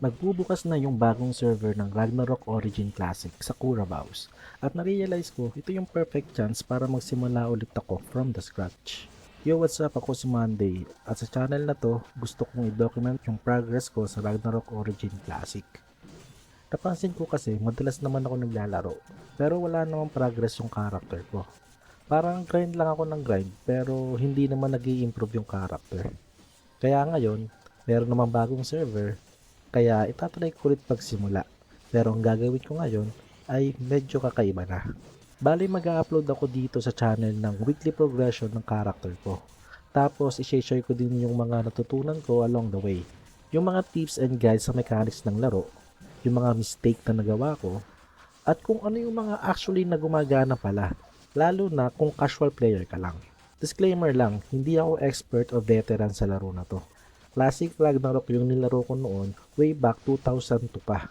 Magbubukas na yung bagong server ng Ragnarok Origin Classic sa Curabaos at na-realize ko ito yung perfect chance para magsimula ulit ako from the scratch. Yo, what's up? Ako si Monday at sa channel na to gusto kong i-document yung progress ko sa Ragnarok Origin Classic. Napansin ko kasi madalas naman ako naglalaro pero wala namang progress yung character ko. Parang grind lang ako ng grind pero hindi naman nag improve yung character. Kaya ngayon, meron namang bagong server. Kaya itatry ko ulit pagsimula. Pero ang gagawin ko ngayon ay medyo kakaiba na. Bali mag-upload ako dito sa channel ng weekly progression ng character ko. Tapos i-share ko din yung mga natutunan ko along the way. Yung mga tips and guides sa mechanics ng laro, yung mga mistake na nagawa ko, at kung ano yung mga actually na gumagana pala, lalo na kung casual player ka lang. Disclaimer lang, hindi ako expert o veteran sa laro na to. Classic Ragnarok yung nilaro ko noon way back 2002 pa.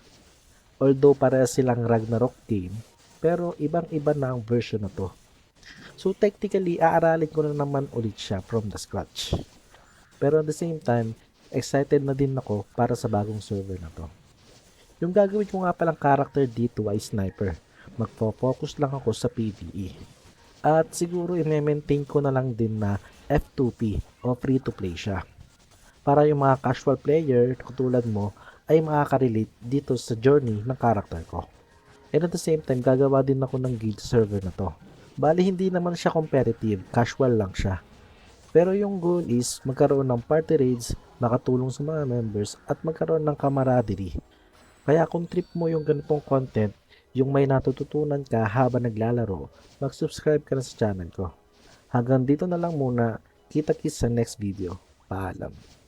Although parehas silang Ragnarok game, pero ibang-iba na ang version na to. So technically, aaralin ko na naman ulit siya from the scratch. Pero at the same time, excited na din ako para sa bagong server na to. Yung gagawin ko nga palang character dito ay sniper. Magpo-focus lang ako sa PvE. At siguro i-maintain ko na lang din na F2P o free to play siya. Para yung mga casual player katulad mo ay makaka-relate dito sa journey ng character ko. And at the same time, gagawa din ako ng guild server na to. Bali hindi naman siya competitive, casual lang siya. Pero yung goal is magkaroon ng party raids, makatulong sa mga members at magkaroon ng camaraderie. Kaya kung trip mo yung ganitong content, yung may natututunan ka habang naglalaro, mag-subscribe ka na sa channel ko. Hanggang dito na lang muna, kita-kits sa next video. Paalam.